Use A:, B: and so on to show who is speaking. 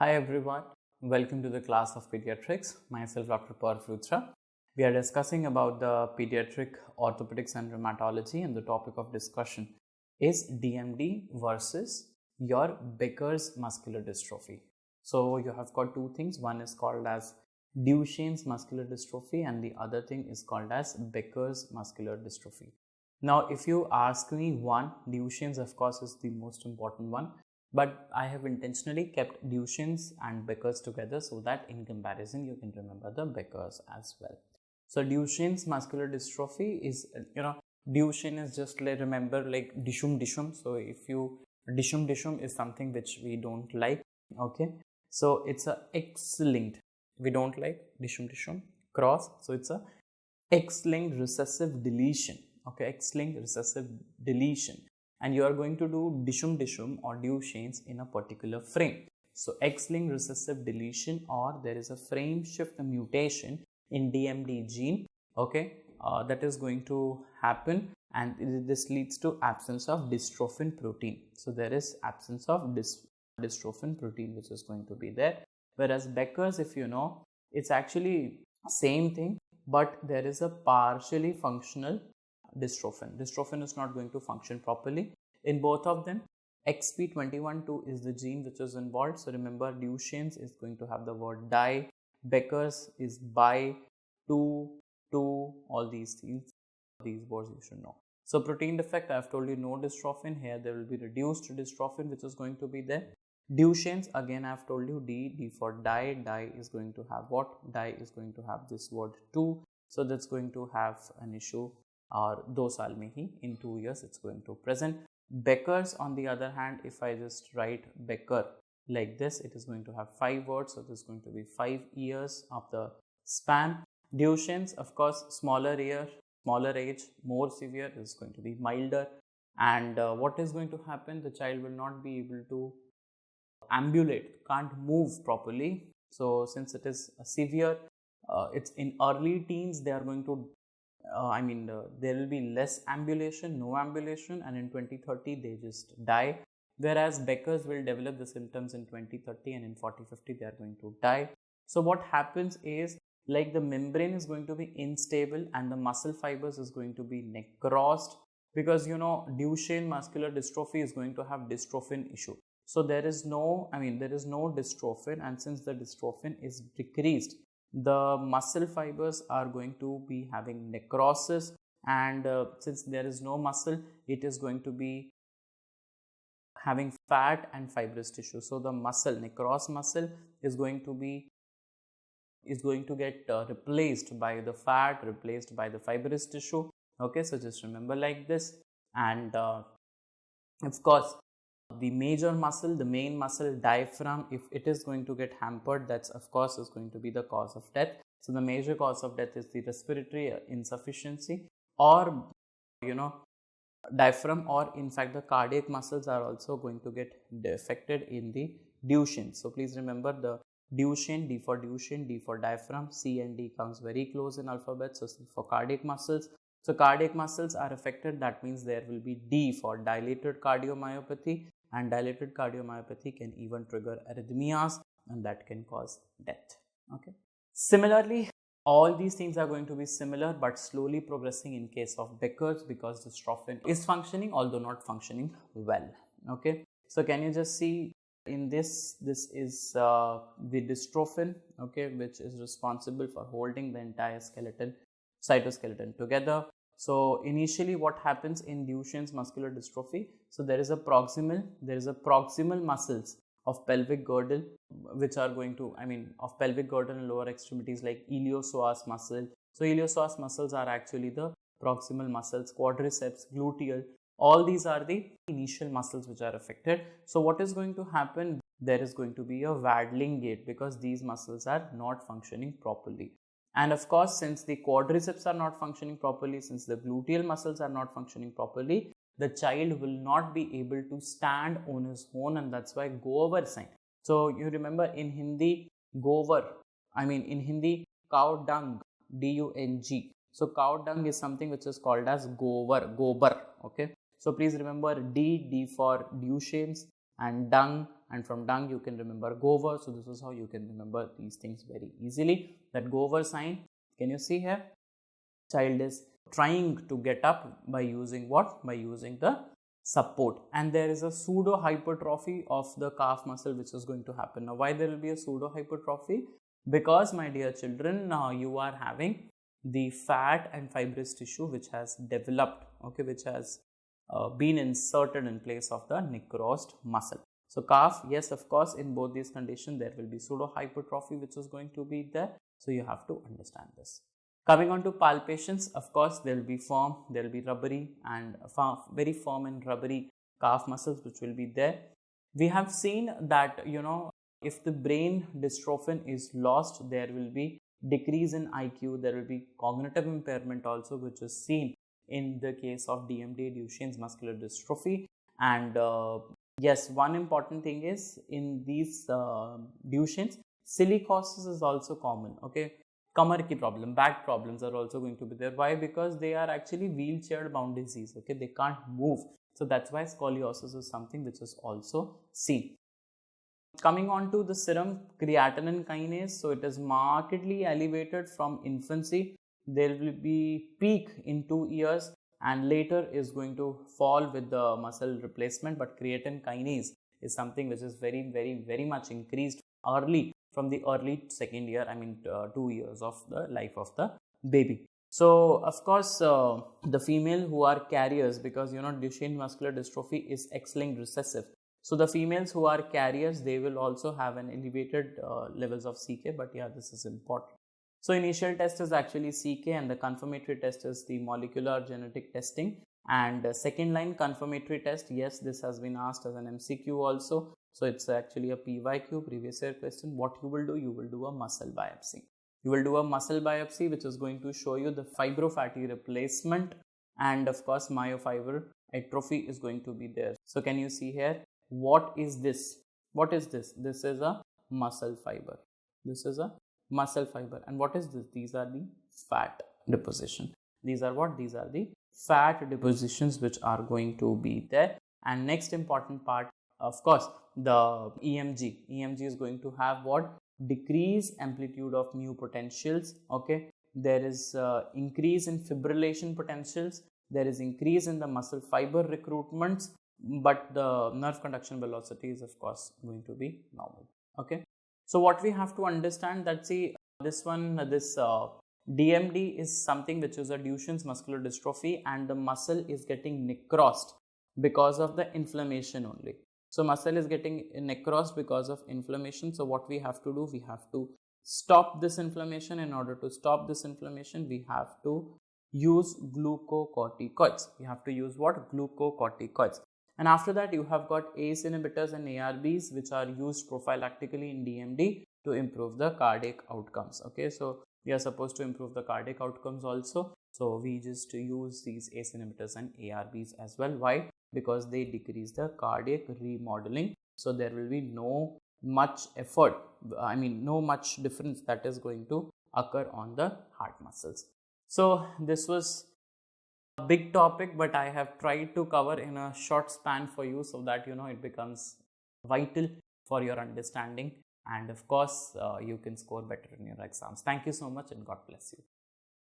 A: Hi everyone, welcome to the class of Pediatrics. Myself Dr. Parv. We are discussing about the pediatric orthopedics and rheumatology, and the topic of discussion is DMD versus your Becker's muscular dystrophy. So you have got two things. One is called as Duchenne's muscular dystrophy and the other thing is called as Becker's muscular dystrophy. Now if you ask me, Duchenne's of course is the most important one. But I have intentionally kept Duchenne's and Becker's together so that in comparison you can remember the Becker's as well. So Duchenne's muscular dystrophy is, Duchenne is just like, remember like Dishum. So if you, Dishum is something which we don't like, okay. So it's a X-linked, we don't like Dishum cross. So it's a X-linked recessive deletion, okay, X-linked recessive deletion. And you are going to do Dishum or Duchenne's in a particular frame. So X-linked recessive deletion, or there is a frame shift mutation in DMD gene, okay, that is going to happen, and this leads to absence of dystrophin protein. So there is absence of dystrophin protein which is going to be there. Whereas Becker's, if you know, it's actually same thing, but there is a partially functional dystrophin. Dystrophin is not going to function properly in both of them. XP21-2 is the gene which is involved. So remember, Duchenne's is going to have the word di, Becker's is bi, to, all these things, these words you should know. So protein defect, I have told you no dystrophin. Here there will be reduced dystrophin which is going to be there. Duchenne's, again I have told you D for di is going to have what? Di is going to have this word 2. So that's going to have an issue, or 2 saal mein hi, in 2 years it's going to present. Becker's, on the other hand, if I just write Becker like this, it is going to have 5 words. So this is going to be 5 years of the span. Duchenne's, of course, smaller year, smaller age, more severe, is going to be milder. And what is going to happen? The child will not be able to ambulate, can't move properly. So since it is severe, it's in early teens, they are going to there will be less ambulation, no ambulation, and in 2030 they just die. Whereas Becker's will develop the symptoms in 2030 and in 40-50 they are going to die. So what happens is, like, the membrane is going to be unstable and the muscle fibers is going to be necrosed, because Duchenne muscular dystrophy is going to have dystrophin issue. So there is no dystrophin, and since the dystrophin is decreased, the muscle fibers are going to be having necrosis, and since there is no muscle, it is going to be having fat and fibrous tissue. So the necrosed muscle is going to get replaced by the fat, replaced by the fibrous tissue. Okay, so just remember like this. And of course, the major muscle, the main muscle, diaphragm, if it is going to get hampered, that's of course is going to be the cause of death. So the major cause of death is the respiratory insufficiency, or diaphragm, or in fact the cardiac muscles are also going to get affected in the Duchenne. So please remember the Duchenne, D for diaphragm, C and D comes very close in alphabet. So for cardiac muscles, so cardiac muscles are affected, that means there will be D for dilated cardiomyopathy, and dilated cardiomyopathy can even trigger arrhythmias, and that can cause death. Okay. Similarly, all these things are going to be similar but slowly progressing in case of Becker's, because dystrophin is functioning although not functioning well. Okay. So can you just see in this is the dystrophin, okay, which is responsible for holding the entire cytoskeleton together. So initially what happens in Duchenne's muscular dystrophy, so there is a proximal muscles of pelvic girdle which are going to, of pelvic girdle and lower extremities, like iliopsoas muscle. So iliopsoas muscles are actually the proximal muscles, quadriceps, gluteal, all these are the initial muscles which are affected. So what is going to happen? There is going to be a waddling gait because these muscles are not functioning properly. And of course, since the quadriceps are not functioning properly, since the gluteal muscles are not functioning properly, the child will not be able to stand on his own, and that's why go over sign. So you remember in Hindi, gover, in Hindi, cow dung, D-U-N-G. So cow dung is something which is called as gobar, okay. So please remember D for Duchenne's, and dung, and from dung you can remember Gover. So this is how you can remember these things very easily. That Gover sign, can you see here? Child is trying to get up by using what? By using the support, and there is a pseudo hypertrophy of the calf muscle which is going to happen. Now, why there will be a pseudo hypertrophy? Because, my dear children, you are having the fat and fibrous tissue which has developed, okay, which has been inserted in place of the necrosed muscle. So calf, yes, of course, in both these conditions there will be pseudo hypertrophy which is going to be there. So you have to understand this. Coming on to palpations, of course, there will be firm, there will be rubbery and very firm and rubbery calf muscles which will be there. We have seen that, if the brain dystrophin is lost, there will be decrease in IQ, there will be cognitive impairment also, which is seen in the case of DMD, Duchenne Muscular Dystrophy. And yes, one important thing is in these Duchenne's, silicosis is also common, okay. Kamar ki problem, back problems are also going to be there. Why? Because they are actually wheelchair bound disease, okay, they can't move. So that's why scoliosis is something which is also seen. Coming on to the serum creatinine kinase, so it is markedly elevated from infancy. There will be peak in 2 years and later is going to fall with the muscle replacement, but creatine kinase is something which is very much increased early, from the early second year, 2 years of the life of the baby. So of course the female who are carriers, because Duchenne muscular dystrophy is X-linked recessive, so the females who are carriers, they will also have an elevated levels of CK, but yeah, this is important. So initial test is actually CK and the confirmatory test is the molecular genetic testing, and second line confirmatory test, yes, this has been asked as an MCQ also. So it's actually a PYQ, previous year question. What you will do? You will do a muscle biopsy. You will do a muscle biopsy which is going to show you the fibrofatty replacement, and of course myofiber atrophy is going to be there. So can you see here? What is this? What is this? This is a muscle fiber. This is a muscle fiber. And what is this? These are the fat deposition. These are what? These are the fat depositions which are going to be there. And next important part, of course, the EMG. EMG is going to have what? Decrease amplitude of new potentials. Okay. There is increase in fibrillation potentials. There is increase in the muscle fiber recruitments, but the nerve conduction velocity is of course going to be normal. Okay. So what we have to understand that, see, this DMD is something which is a Duchenne muscular dystrophy, and the muscle is getting necrosed because of the inflammation only. So muscle is getting necrosed because of inflammation. So what we have to do, we have to stop this inflammation. In order to stop this inflammation, we have to use glucocorticoids. We have to use what? Glucocorticoids. And after that, you have got ACE inhibitors and ARBs which are used prophylactically in DMD to improve the cardiac outcomes. Okay, so we are supposed to improve the cardiac outcomes also. So we just use these ACE inhibitors and ARBs as well. Why? Because they decrease the cardiac remodeling. So there will be no much effort, no much difference that is going to occur on the heart muscles. So this was a big topic, but I have tried to cover in a short span for you so that it becomes vital for your understanding, and of course you can score better in your exams. Thank you so much and God bless you.